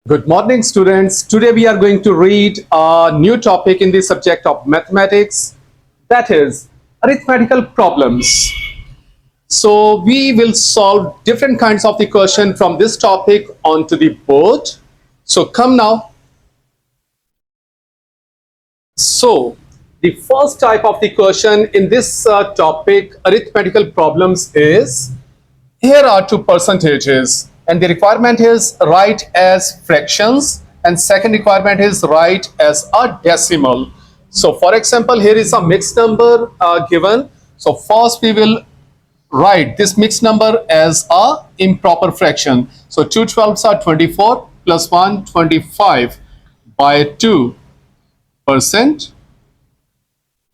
Good morning, students. Today we are going to read a new topic in the subject of mathematics, that is arithmetical problems. So we will solve different kinds of the question from this topic onto the board. So come now. So the first type of the question in this topic, arithmetical problems, is here are two percentages and the requirement is write as fractions, and second requirement is write as a decimal. So for example, here is a mixed number given. So first we will write this mixed number as a improper fraction. So 2 12s are 24 plus 1 25 by 2%.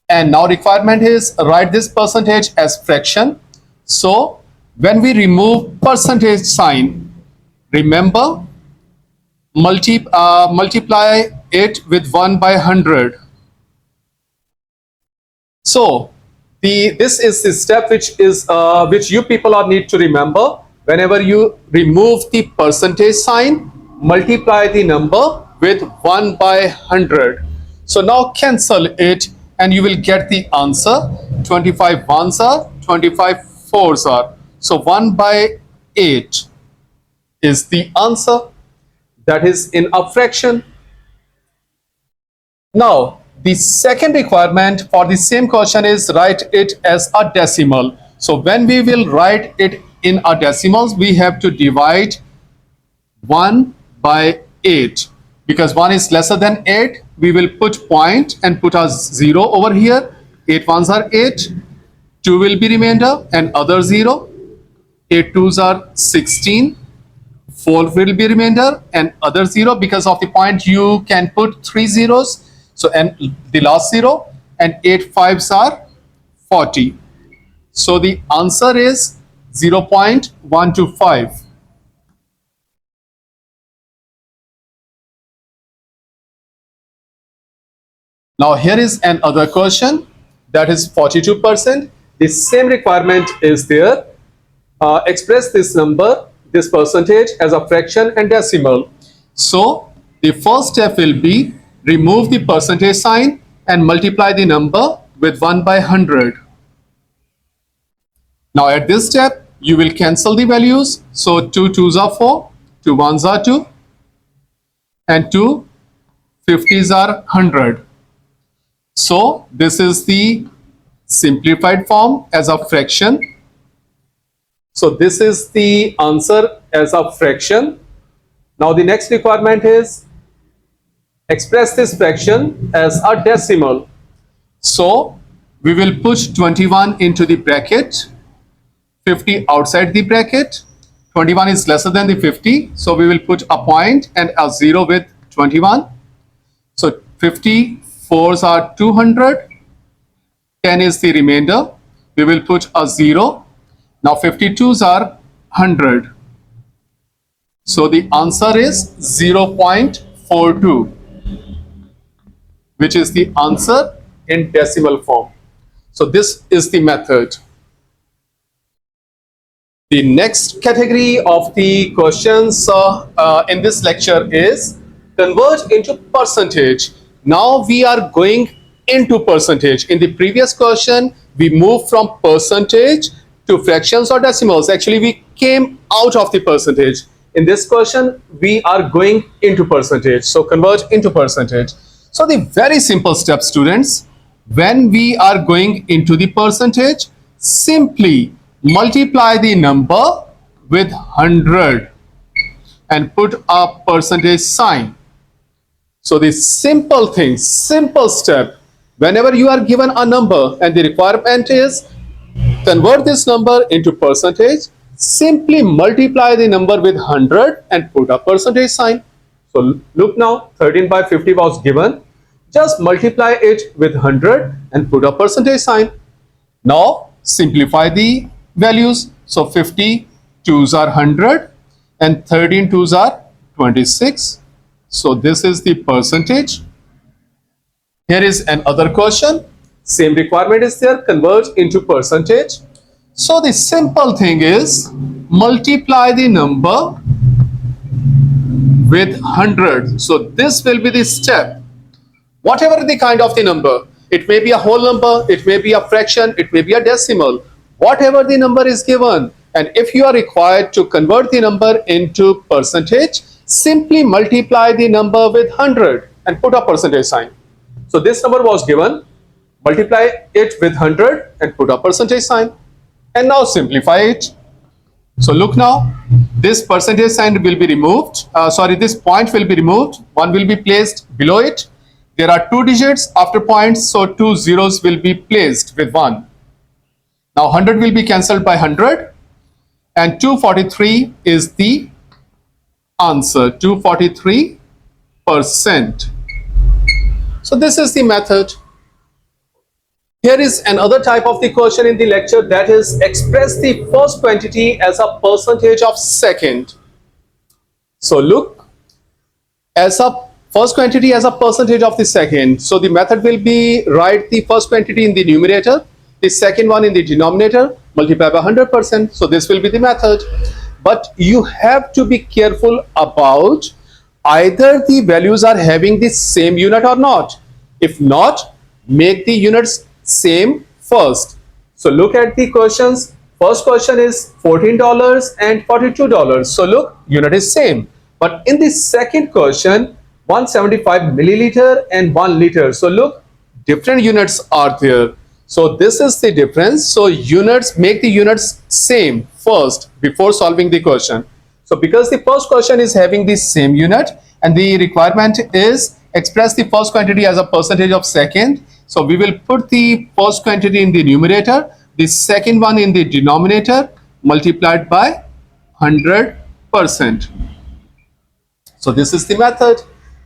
And now requirement is write this percentage as fraction. So when we remove percentage sign, remember multiply it with 1 by 100. So this is the step which you people are need to remember. Whenever you remove the percentage sign, multiply the number with 1 by 100. So now cancel it and you will get the answer. 25 ones are, 25 fours are. So 1 by 8 is the answer, that is in a fraction. Now the second requirement for the same question is write it as a decimal. So when we will write it in a decimals, we have to divide 1 by 8. Because 1 is lesser than 8, we will put point and put a 0 over here. 8 ones are 8, 2 will be remainder and other 0. 8 twos are 16, 4 will be remainder and other 0. Because of the point, you can put 3 zeros. So and the last 0, and 8 fives are 40. So the answer is 0.125. Now here is another question, that is 42%. The same requirement is there. Express this number, this percentage, as a fraction and decimal. So the first step will be remove the percentage sign and multiply the number with 1 by 100. Now at this step, you will cancel the values. So 2 twos are 4, 2 ones are 2, and 2 50s are 100. So this is the simplified form as a fraction. So this is the answer as a fraction. Now the next requirement is express this fraction as a decimal. So we will put 21 into the bracket, 50 outside the bracket. 21 is lesser than the 50, so we will put a point and a 0 with 21. So 54s are 200, 10 is the remainder, we will put a 0. Now 52s are 100. So the answer is 0.42, which is the answer in decimal form. So this is the method. The next category of the questions in this lecture is convert into percentage. Now we are going into percentage. In the previous question, we moved from percentage to fractions or decimals. Actually, we came out of the percentage. In this question, we are going into percentage. So convert into percentage. So the very simple step, students, when we are going into the percentage, simply multiply the number with 100 and put a percentage sign. So the simple thing, simple step, whenever you are given a number and the requirement is convert this number into percentage, simply multiply the number with 100 and put a percentage sign. So look now, 13 by 50 was given. Just multiply it with 100 and put a percentage sign. Now simplify the values. So 50 twos are 100 and 13 twos are 26. So this is the percentage. Here is another question. Same requirement is there, convert into percentage. So the simple thing is multiply the number with 100. So this will be the step. Whatever the kind of the number, it may be a whole number, it may be a fraction, it may be a decimal, whatever the number is given, and if you are required to convert the number into percentage, simply multiply the number with 100 and put a percentage sign. So this number was given, multiply it with 100 and put a percentage sign, and now simplify it. So look now, this percentage sign will be removed, this point will be removed, one will be placed below it. There are two digits after points, so two zeros will be placed with 1. Now 100 will be cancelled by 100, and 243 is the answer, 243%. So this is the method. Here is another type of the question in the lecture, that is express the first quantity as a percentage of second. So look, as a first quantity as a percentage of the second. So the method will be write the first quantity in the numerator, the second one in the denominator, multiply by 100%. So this will be the method. But you have to be careful about either the values are having the same unit or not. If not, make the units same first. So look at the questions. First question is $14 and $42. So look, unit is same. But in the second question, 175 milliliter and 1 liter. So look, different units are there. So this is the difference. So units, make the units same first before solving the question. So because the first question is having the same unit and the requirement is express the first quantity as a percentage of second. So we will put the first quantity in the numerator, the second one in the denominator, multiplied by 100%. So this is the method.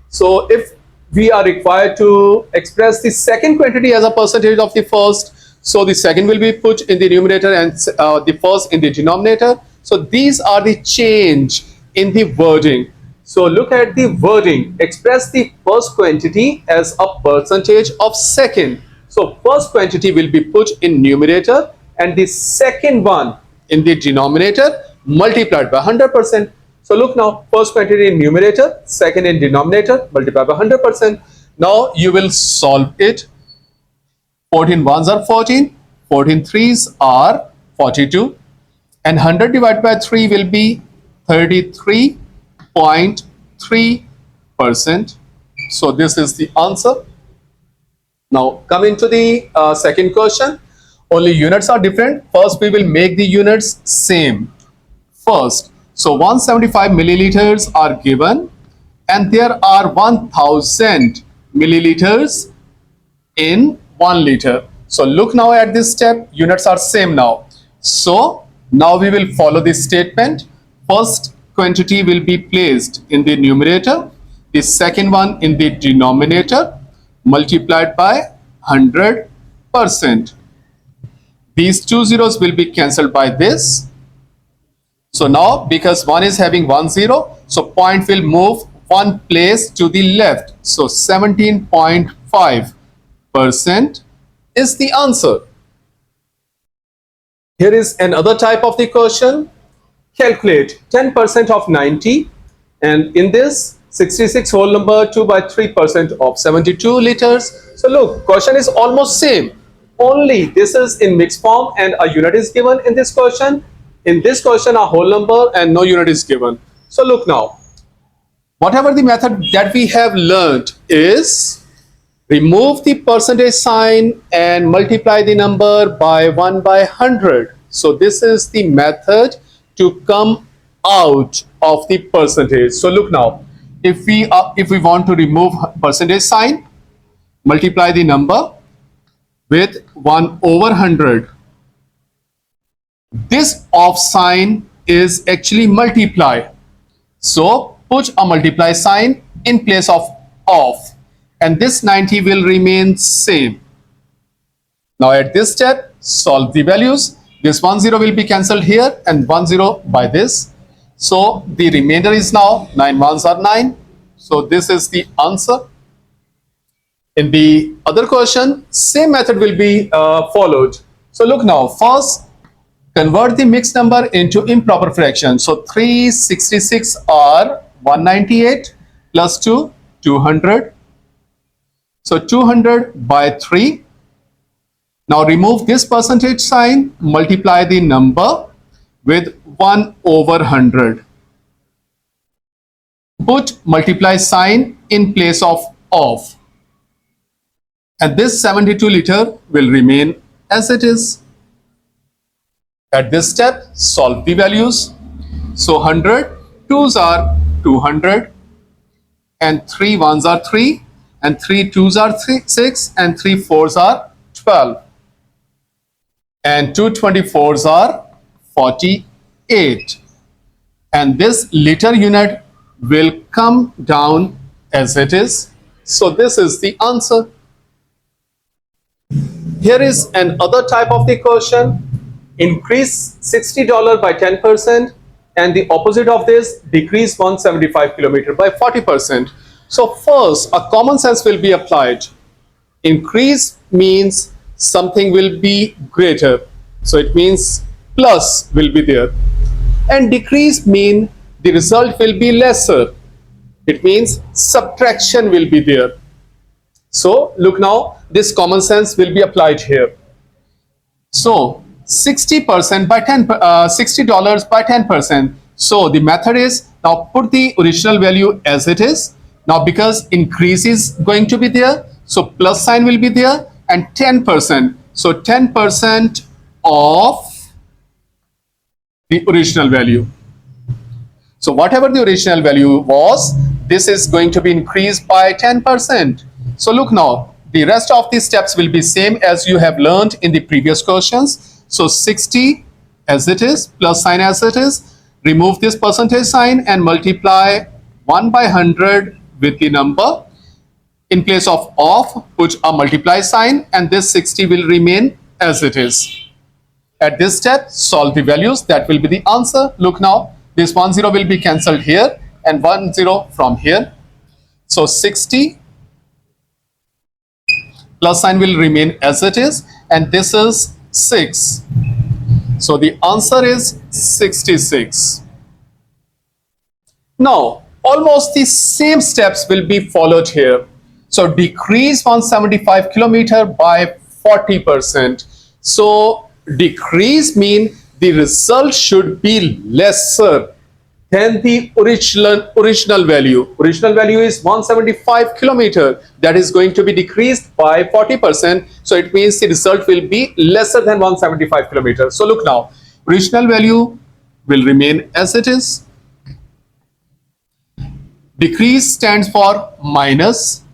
So if we are required to express the second quantity as a percentage of the first, so the second will be put in the numerator and the first in the denominator. So these are the change in the wording. So look at the wording, express the first quantity as a percentage of second. So first quantity will be put in numerator and the second one in the denominator multiplied by 100%. So look now, first quantity in numerator, second in denominator, multiply by 100%. Now you will solve it. 14 ones are 14, 14 threes are 42, and 100 divided by 3 will be 33.3%. So this is the answer. Now coming to the second question, only units are different. First we will make the units same first. So 175 milliliters are given and there are 1000 milliliters in 1 liter. So look now at this step, units are same now. So now we will follow this statement. First quantity will be placed in the numerator, the second one in the denominator, multiplied by 100%. These two zeros will be cancelled by this. So now because 1 is having 1 0, so point will move one place to the left. So 17.5% is the answer. Here is another type of the question. Calculate 10% of 90, and in this 66 whole number 2 by 3% of 72 liters. So look, question is almost same, only this is in mixed form and a unit is given in this question. In this question a whole number and no unit is given. So look now, whatever the method that we have learned is remove the percentage sign and multiply the number by 1 by 100. So this is the method to come out of the percentage. So look now, if we want to remove percentage sign, multiply the number with 1 over 100. This off sign is actually multiply. So put a multiply sign in place of off, and this 90 will remain same. Now at this step, solve the values. This 1 0 will be cancelled here and 1 0 by this. So the remainder is now 9 ones are 9. So this is the answer. In the other question, same method will be followed. So look now, first convert the mixed number into improper fraction. So 366 are 198 plus 2, 200. So 200 by 3. Now remove this percentage sign, multiply the number with 1 over 100. Put multiply sign in place of. And this 72 liter will remain as it is. At this step, solve the values. So 100, 2s are 200, and 3 1s are 3, and 3 2s are 6, and 3 4s are 12. And 2 24s are 48. And this liter unit will come down as it is. So this is the answer. Here is another type of the question. Increase $60 by 10%, and the opposite of this, decrease 175 kilometer by 40%. So first, a common sense will be applied. Increase means something will be greater, so it means plus will be there. And decrease mean the result will be lesser, it means subtraction will be there. So look now, this common sense will be applied here. So 60% by 10, $60 by 10%. So the method is, now put the original value as it is. Now because increase is going to be there, so plus sign will be there, and 10%. So 10% of the original value. So whatever the original value was, this is going to be increased by 10%. So look now, the rest of the steps will be same as you have learned in the previous questions. So 60 as it is, plus sign as it is, remove this percentage sign and multiply 1 by 100 with the number. In place of put a multiply sign, and this 60 will remain as it is. At this step, solve the values, that will be the answer. Look now, this 10 will be cancelled here and 10 from here. So 60 plus sign will remain as it is, and this is 6. So the answer is 66. Now, almost the same steps will be followed here. So decrease 175 kilometer by 40%. So decrease mean the result should be lesser than the original value. Original value is 175 kilometer. That is going to be decreased by 40%. So it means the result will be lesser than 175 kilometers. So look now, original value will remain as it is. Decrease stands for minus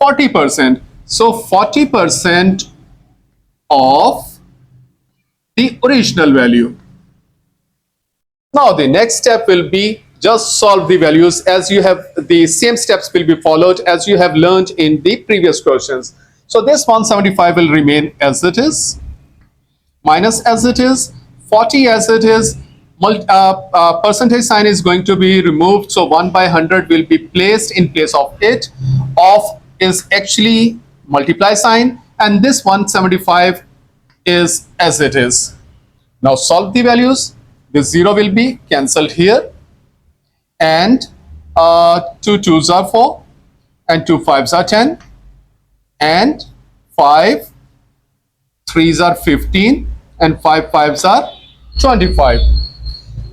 40%. So 40% of the original value. Now the next step will be just solve the values, as you have the same steps will be followed as you have learned in the previous questions. So this 175 will remain as it is, minus as it is, 40 as it is, percentage sign is going to be removed, so 1 by 100 will be placed in place of it. Of is actually multiply sign, and this 175 is as it is. Now solve the values. This 0 will be cancelled here, and 2 2s are 4, and 2 5s are 10, and 5 3s are 15, and 5 5s are 25.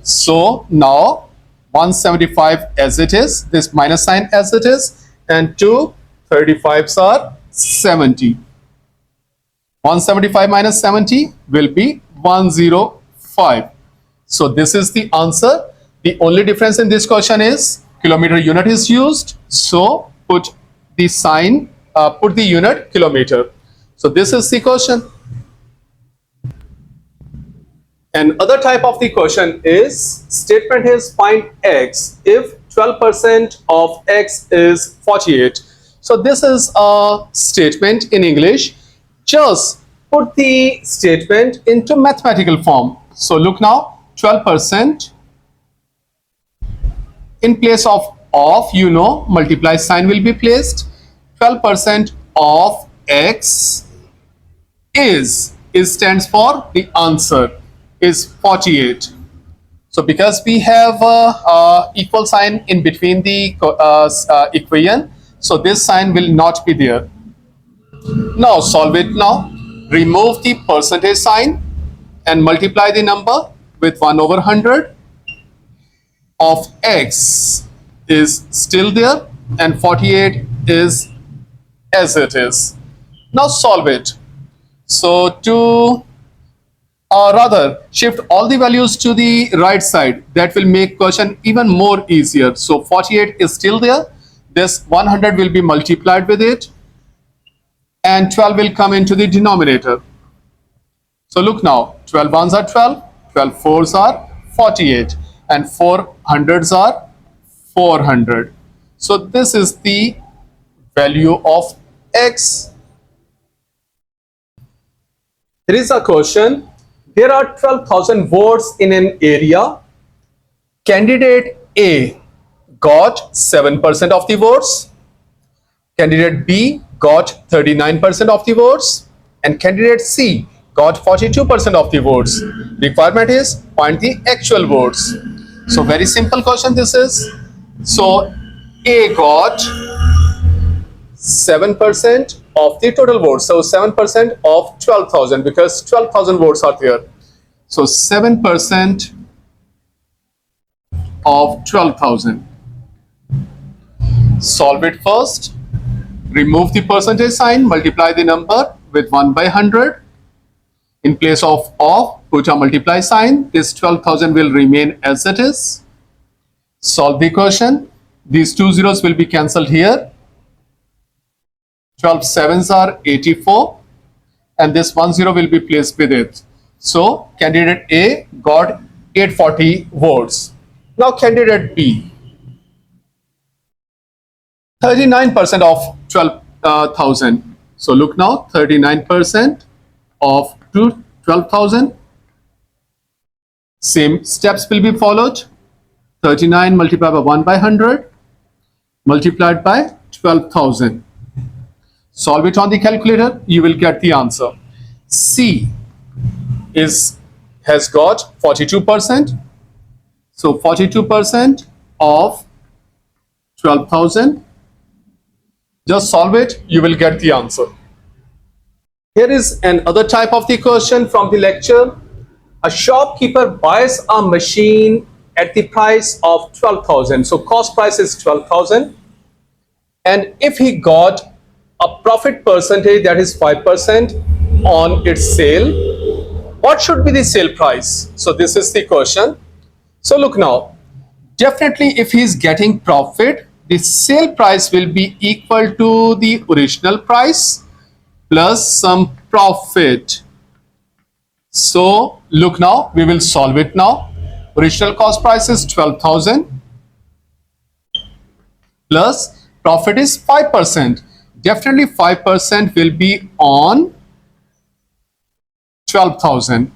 So now 175 as it is, this minus sign as it is, and 2 35s are 70. 175 minus 70 will be 105. So this is the answer. The only difference in this question is kilometer unit is used. So put the sign, put the unit kilometer. So this is the question. Another type of the question is, statement is find x if 12% of x is 48. So this is a statement in English. Just put the statement into mathematical form. So look now, 12% in place of you know, multiply sign will be placed. 12% of x is stands for the answer is 48. So because we have equal sign in between the equation, so this sign will not be there. Now solve it now. Remove the percentage sign and multiply the number with 1 over 100 of x is still there and 48 is as it is. Now solve it. So to rather shift all the values to the right side, that will make question even more easier. So 48 is still there. This 100 will be multiplied with it and 12 will come into the denominator. So look now, 12 ones are 12, 12 fours are 48 and 4 hundreds are 400. So this is the value of x. Here is a question. There are 12,000 votes in an area. Candidate A got 7% of the votes. Candidate B got 39% of the votes. And candidate C got 42% of the votes. Requirement is find the actual votes. So very simple question this is. So A got 7% of the total votes. So 7% of 12,000 because 12,000 votes are there. So 7% of 12,000. Solve it first. Remove the percentage sign, multiply the number with 1 by 100. In place of put a multiply sign. This 12,000 will remain as it is. Solve the question. These two zeros will be cancelled here. 12 sevens are 84 and this 10 will be placed with it. So candidate A got 840 votes. Now candidate B, 39% of 12,000. So look now, 39% of 12,000. Same steps will be followed. 39 multiplied by 1 by 100 multiplied by 12,000. Solve it on the calculator, you will get the answer. C has got 42%. So 42% of 12,000. Just solve it, you will get the answer. Here is another type of the question from the lecture. A shopkeeper buys a machine at the price of 12,000. So cost price is 12,000. And if he got a profit percentage, that is 5% on its sale, what should be the sale price? So this is the question. So look now, definitely if he is getting profit, the sale price will be equal to the original price plus some profit. So look now, we will solve it now. Original cost price is 12,000 plus profit is 5%. Definitely 5% will be on 12,000.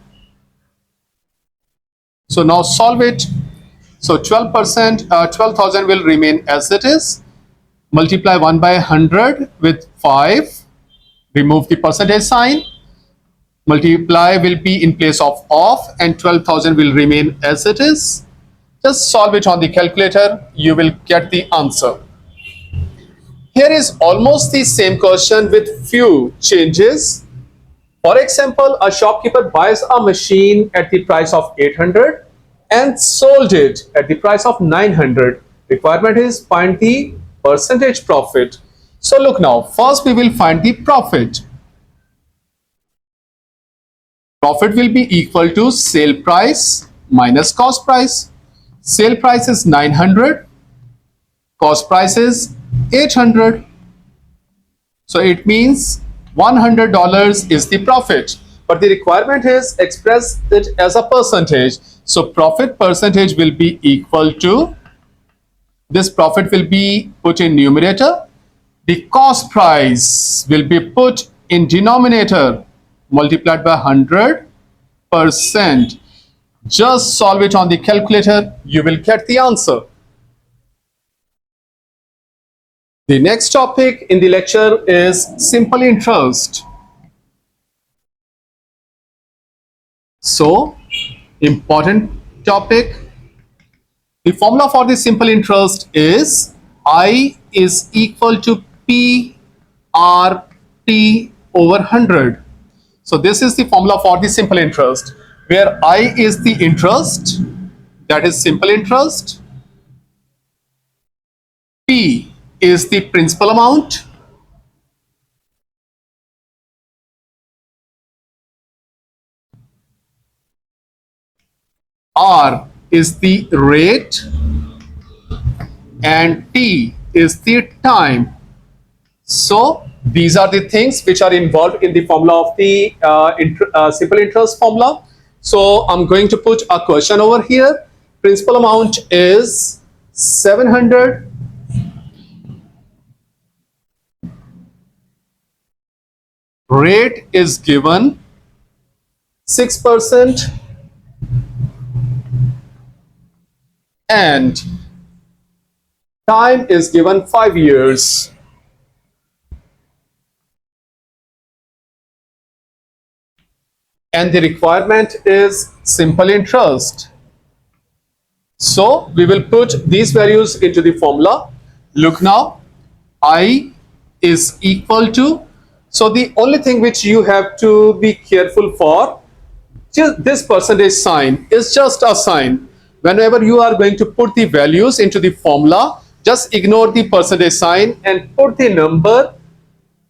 So now solve it. So 12%, 12,000 will remain as it is. Multiply 1 by 100 with 5. Remove the percentage sign. Multiply will be in place of and 12,000 will remain as it is. Just solve it on the calculator. You will get the answer. Here is almost the same question with few changes. For example, a shopkeeper buys a machine at the price of 800 and sold it at the price of 900. Requirement is find the percentage profit. So look now, first we will find the profit. Profit will be equal to sale price minus cost price. Sale price is 900. Cost price is 800. So it means $100 is the profit. But the requirement is express it as a percentage. So profit percentage will be equal to, this profit will be put in numerator. The cost price will be put in denominator multiplied by 100%. Just solve it on the calculator. You will get the answer. The next topic in the lecture is simple interest. So, important topic. The formula for the simple interest is I is equal to P R T over 100. So this is the formula for the simple interest, where I is the interest, that is simple interest. P is the principal amount. R is the rate, and T is the time. So these are the things which are involved in the formula of the simple interest formula. So I'm going to put a question over here. Principal amount is 700. Rate is given 6%, and time is given 5 years. And the requirement is simple interest. So we will put these values into the formula. Look now, I is equal to, so the only thing which you have to be careful for, just this percentage sign is just a sign. Whenever you are going to put the values into the formula, just ignore the percentage sign and put the number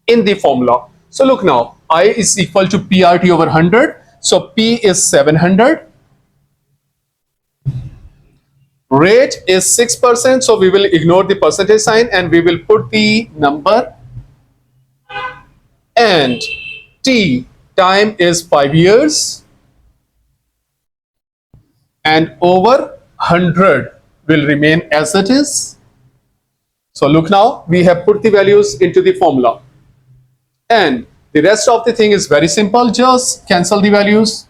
in the formula. So look now, I is equal to PRT over 100. So P is 700. Rate is 6%. So we will ignore the percentage sign and we will put the number. And T, time is 5 years. And over 100 will remain as it is. So look now, we have put the values into the formula. And the rest of the thing is very simple. Just cancel the values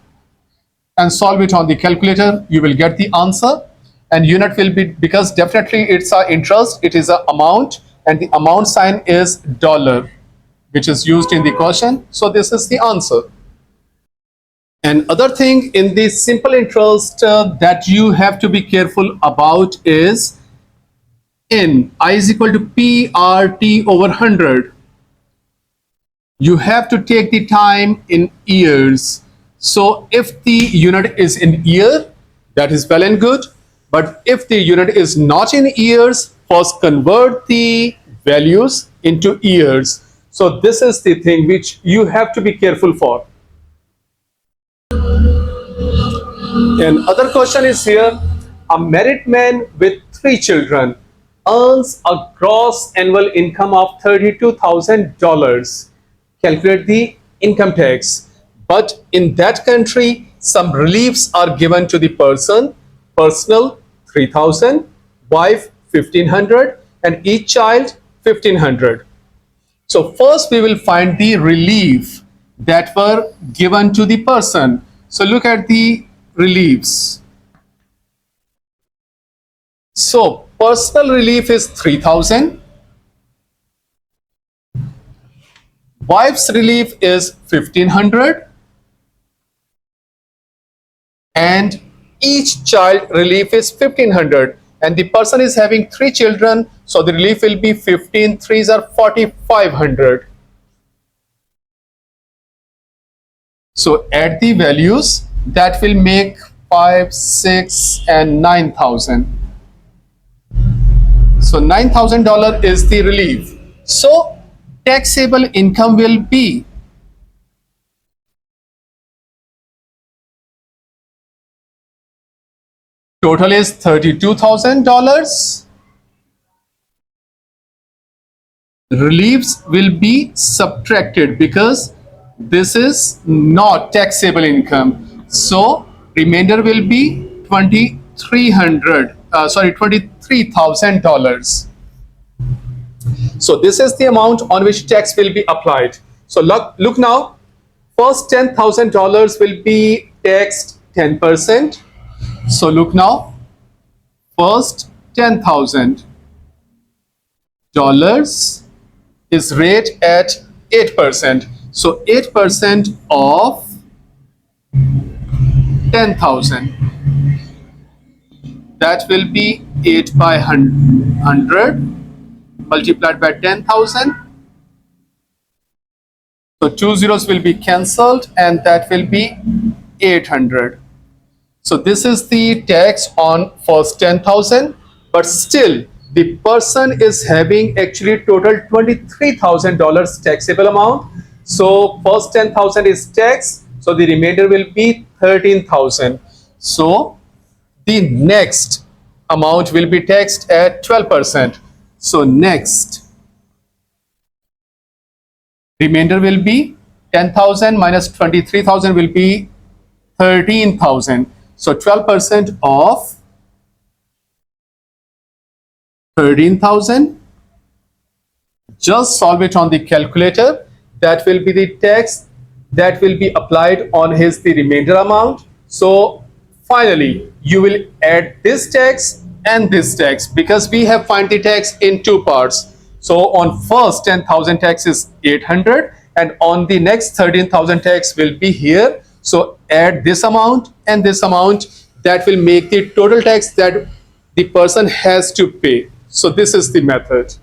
and solve it on the calculator. You will get the answer. And unit will be, because definitely it's a interest, it is a amount, and the amount sign is dollar, which is used in the question. So this is the answer. And other thing in the simple interest that you have to be careful about is in I is equal to PRT over 100. You have to take the time in years. So if the unit is in year, that is well and good. But if the unit is not in years, first convert the values into years. So this is the thing which you have to be careful for. And other question is here, a married man with 3 children earns a gross annual income of $32,000. Calculate the income tax. But in that country, some reliefs are given to the person. Personal 3,000, wife 1,500, and each child 1,500. So first we will find the relief that were given to the person. So look at the reliefs. So personal relief is 3,000. Wife's relief is 1,500. And each child relief is 1,500. And the person is having 3 children, so the relief will be 15 threes are 4,500. So add the values, that will make 5, 6, and 9,000. So $9,000 is the relief. So taxable income will be total is $32,000. Reliefs will be subtracted because this is not taxable income. So remainder will be $23,000. So this is the amount on which tax will be applied. So look now, first $10,000 will be taxed 10%. So look now, first $10,000 is rate at 8%. So 8% of 10,000. that will be 8 by 100 multiplied by 10,000. So two zeros will be cancelled and that will be 800. So this is the tax on first 10,000, but still the person is having actually total $23,000 taxable amount. So first 10,000 is tax, so the remainder will be 13,000. So the next amount will be taxed at 12%. So next remainder will be 10,000 minus 23,000 will be 13,000. So 12% of 13,000. Just solve it on the calculator. That will be the tax that will be applied on his the remainder amount. So finally, you will add this tax and this tax because we have find the tax in two parts. So on first 10,000 tax is 800 and on the next 13,000 tax will be here. So add this amount and this amount, that will make the total tax that the person has to pay. So this is the method.